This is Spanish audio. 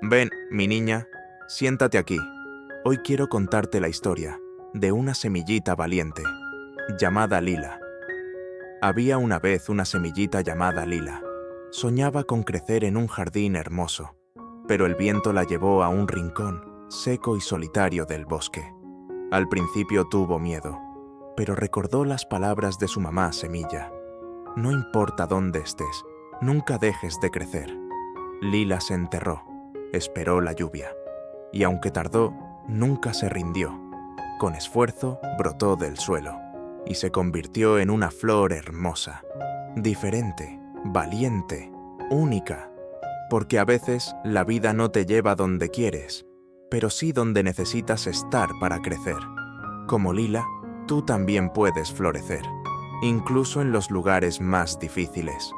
Ven, mi niña, siéntate aquí. Hoy quiero contarte la historia de una semillita valiente, llamada Lila. Había una vez una semillita llamada Lila. Soñaba con crecer en un jardín hermoso, pero el viento la llevó a un rincón seco y solitario del bosque. Al principio tuvo miedo, pero recordó las palabras de su mamá semilla. No importa dónde estés, nunca dejes de crecer. Lila se enterró, esperó la lluvia, y aunque tardó, nunca se rindió. Con esfuerzo brotó del suelo y se convirtió en una flor hermosa, diferente, valiente, única, porque a veces la vida no te lleva donde quieres, pero sí donde necesitas estar para crecer. Como Lila, tú también puedes florecer, incluso en los lugares más difíciles.